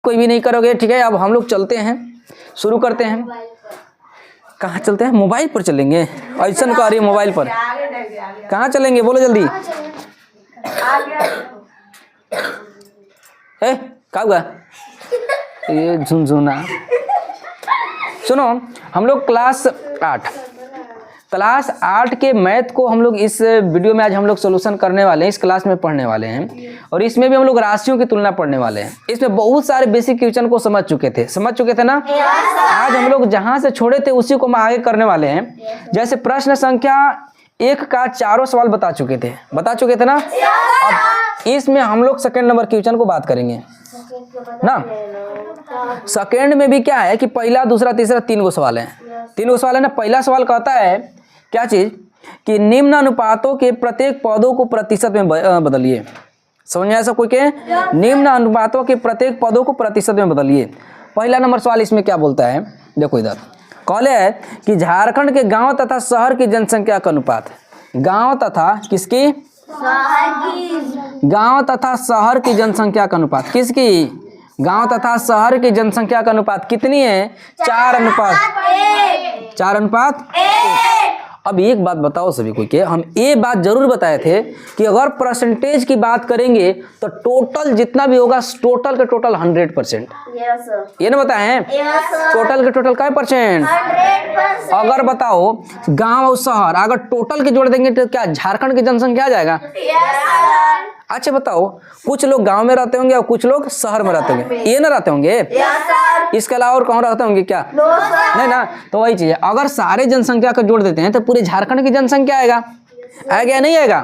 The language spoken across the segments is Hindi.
कोई भी नहीं करोगे, ठीक है। अब हम लोग चलते हैं, शुरू करते हैं। कहाँ चलते हैं? मोबाइल पर चलेंगे। ऐसा कह रही है मोबाइल पर, कहाँ चलेंगे बोलो जल्दी। क्या हुआ? ये झुनझुना। सुनो, हम लोग क्लास 8 के मैथ को हम लोग इस वीडियो में आज हम लोग सोल्यूशन करने वाले हैं, इस क्लास में पढ़ने वाले हैं। और इसमें भी हम लोग राशियों की तुलना पढ़ने वाले हैं। इसमें बहुत सारे बेसिक क्वेश्चन को समझ चुके थे ना। आज हम लोग जहां से छोड़े थे उसी को हम आगे करने वाले हैं। जैसे प्रश्न संख्या 1 का चारों सवाल बता चुके थे ना। अब इसमें हम लोग सेकेंड नंबर क्वेश्चन को बात करेंगे ना। सेकेंड में भी क्या है कि पहला, दूसरा, तीसरा 3 सवाल है ना। पहला सवाल कहता है क्या चीज कि निम्न अनुपातों के प्रत्येक पदों को प्रतिशत में बदलिए। समझ में आया सब कोई के? निम्न अनुपातों के प्रत्येक पदों को प्रतिशत में बदलिए। पहला नंबर सवाल इसमें क्या बोलता है, देखो इधर कहले है कि झारखंड के गांव तथा शहर की जनसंख्या का अनुपात। गांव तथा किसकी? गांव तथा शहर की जनसंख्या का अनुपात किसकी? गांव तथा शहर की जनसंख्या का अनुपात कितनी है? 4:1। अब एक बात बताओ सभी को, कि हम ये बात जरूर बताए थे कि अगर परसेंटेज की बात करेंगे तो टोटल जितना भी होगा टोटल के टोटल 100%। ये ना बताए हैं? टोटल के टोटल क्या परसेंट? अगर बताओ गांव और शहर अगर टोटल के जोड़ देंगे तो क्या झारखंड की जनसंख्या आ जाएगा? अच्छा बताओ, कुछ लोग गांव में रहते होंगे और कुछ लोग शहर में रहते होंगे, ये ना रहते होंगे? इसके अलावा और कहाँ रहते होंगे क्या? नहीं ना। तो वही चीज है, अगर सारे जनसंख्या को जोड़ देते हैं तो पूरे झारखंड की जनसंख्या आएगा या नहीं आएगा?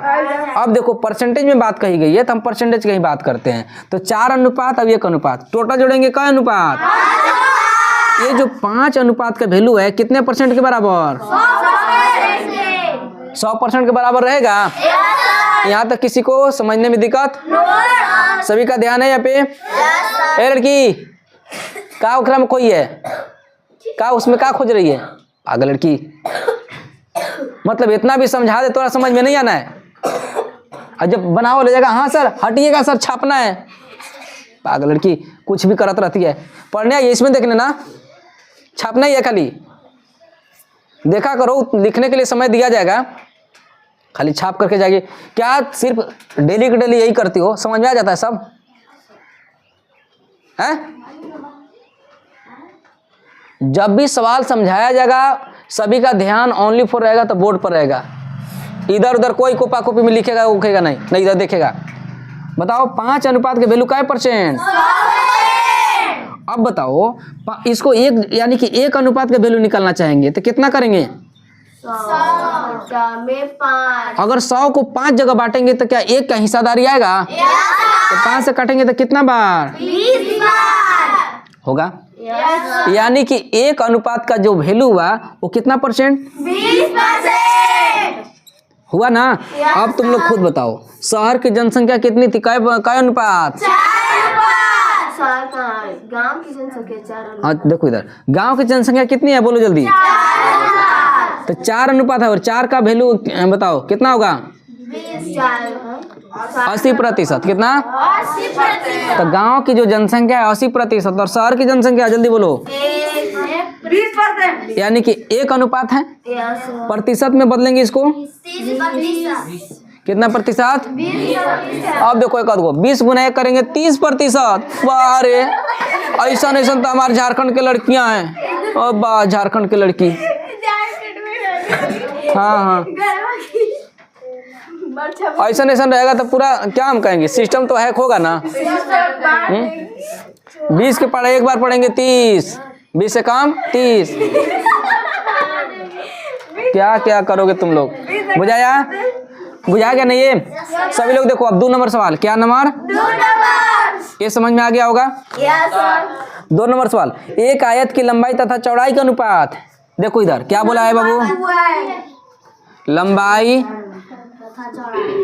अब देखो परसेंटेज में बात कही गई है तो हम परसेंटेज की ही बात करते हैं। तो 4:1 अब 1 टोटल जोड़ेंगे क्या अनुपात? ये जो 5 अनुपात का वैल्यू है कितने परसेंट के बराबर? 100% के बराबर रहेगा। यहाँ तक किसी को समझने में दिक्कत? सभी का ध्यान है यहाँ पे? ए लड़की, का उखरा में कोई है का? उसमें का खोज रही है? पागल लड़की, मतलब इतना भी समझा दे तो समझ में नहीं आना है। और जब बनाओ ले जाएगा, हाँ सर हटिएगा सर छापना है। पागल लड़की कुछ भी करत रहती है। पढ़ने आइए, इसमें देखने ना, छापना ही है खाली। देखा करो, लिखने के लिए समय दिया जाएगा, खाली छाप करके जाएगी। क्या सिर्फ डेली के डेली यही करती हो? समझ में आ जाता है सब है? जब भी सवाल समझाया जाएगा सभी का ध्यान ओनली फॉर रहेगा तो बोर्ड पर रहेगा। इधर उधर कोई कोपा कोपी में लिखेगा उखेगा नहीं इधर देखेगा। बताओ 5 अनुपात के वैल्यू क्या परसेंट? अब बताओ इसको 1 यानी कि 1 अनुपात का वैल्यू निकालना चाहेंगे तो कितना करेंगे? 100 अगर 100 को 5 जगह बांटेंगे तो क्या 1 का हिस्सादारी आएगा? तो 5 से काटेंगे तो कितना बार 20 बार होगा? यानी कि 1 अनुपात का जो वैल्यू हुआ वो कितना परसेंट? 20% हुआ ना। अब तुम लोग खुद बताओ शहर की जनसंख्या कितनी थी? काय अनुपात? 4 गांव की जनसंख्या 4। हाँ देखो इधर गांव की जनसंख्या कितनी है बोलो जल्दी। तो 4 है और 4 का वैल्यू बताओ कितना होगा? 80%। कितना? 80%। तो गांव की जो जनसंख्या है 80% और शहर की जनसंख्या जल्दी बोलो 20%। यानी कि 1 अनुपात है। प्रतिशत में बदलेंगे इसको 30%। कितना प्रतिशत? 20%। अब देखो एक आध 20 गुना 1 करेंगे 30%। बारे ऐसा तो हमारे झारखंड के लड़कियां हैं। और बा झारखंड की लड़की, हाँ ऐसा रहेगा तो पूरा क्या हम कहेंगे, सिस्टम तो हैक होगा ना। 20 के पढ़े एक बार पढ़ेंगे 30, 20 से काम 30। क्या क्या करोगे तुम लोग? बुझाया क्या नहीं? ये सभी लोग देखो। अब 2 नंबर सवाल, क्या नंबर? 2 नंबर। ये समझ में आ गया होगा? 2 नंबर सवाल, एक आयत की लंबाई तथा चौड़ाई का अनुपात। देखो इधर क्या बोला है बाबू? लंबाई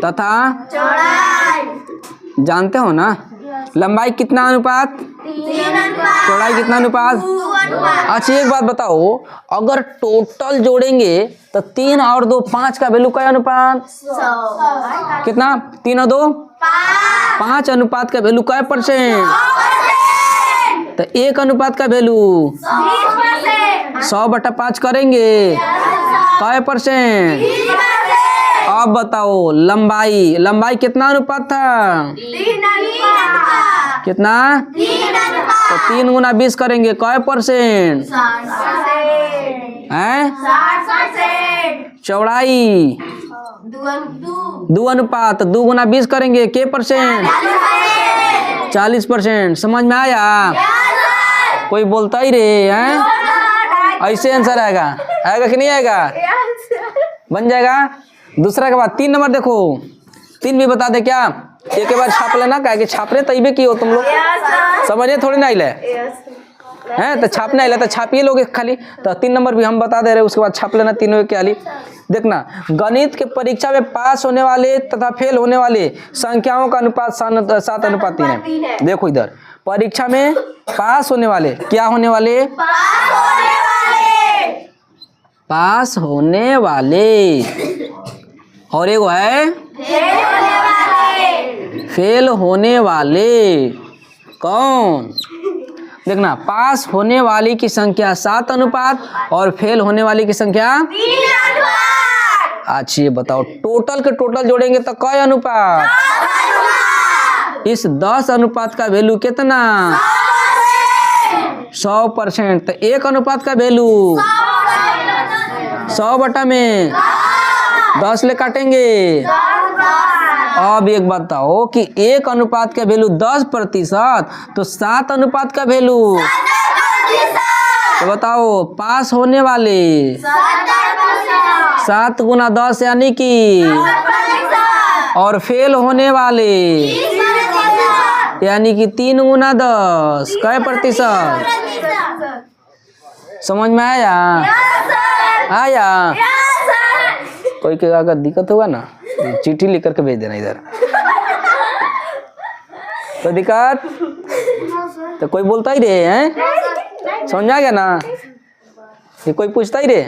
तथा चौड़ाई जानते हो ना, लंबाई कितना अनुपात? 3 अनुपात। चौड़ाई कितना अनुपात? 2 अनुपात। अच्छा एक बात बताओ, अगर टोटल जोड़ेंगे तो 3 और 2 5 का वैल्यू क्या अनुपात? 100। कितना? 3 और 2 5 अनुपात का वैल्यू क्या परसेंट? तो 1 अनुपात का वैल्यू 100/5 करेंगे कै %? अब बताओ लंबाई कितना अनुपात था? कितना? तो 3 × 20 करेंगे कै %? हैं? चौड़ाई 2 अनुपात 2 × 20 करेंगे के %? 40%। समझ में आया? कोई बोलता ही रे हैं? ऐसे आंसर आएगा कि नहीं आएगा? बन जाएगा। दूसरा के बाद 3 नंबर देखो, 3 भी बता दे क्या? एक बार छाप लेना, क्या कि छापने तैबे की हो तुम लोग, समझे थोड़ी ना ले हैं, तो छापने आइले तो छापिए लोग खाली। तो 3 नंबर भी हम बता दे रहे, उसके बाद छाप लेना तीनों के खाली। देखना, गणित के परीक्षा में पास होने वाले तथा फेल होने वाले संख्याओं का अनुपात 7:3 है। देखो इधर, परीक्षा में पास होने वाले, क्या होने वाले? पास होने वाले। और एक है फेल होने वाले। कौन? देखना, पास होने वाली की संख्या 7 अनुपात और फेल होने वाली की संख्या 3 अनुपात। अच्छा ये बताओ, टोटल के टोटल जोड़ेंगे तो कै अनुपात? इस 10 अनुपात का वैल्यू कितना? 100%। तो 1 अनुपात का वैल्यू 100/10 ले काटेंगे। अब एक बताओ कि 1 अनुपात का वैल्यू 10%, तो 7 अनुपात का वैल्यू तो बताओ, पास होने वाले 7 × 10 यानी कि, और फेल होने वाले यानी कि 3 × 10 कै %? समझ में आया? आया? कोई के अगर दिक्कत होगा ना, चिट्ठी लिख करके भेज देना इधर। तो दिक्कत तो कोई बोलता ही रहे हैं, समझ आ गया ना? ये कोई पूछता ही रहे।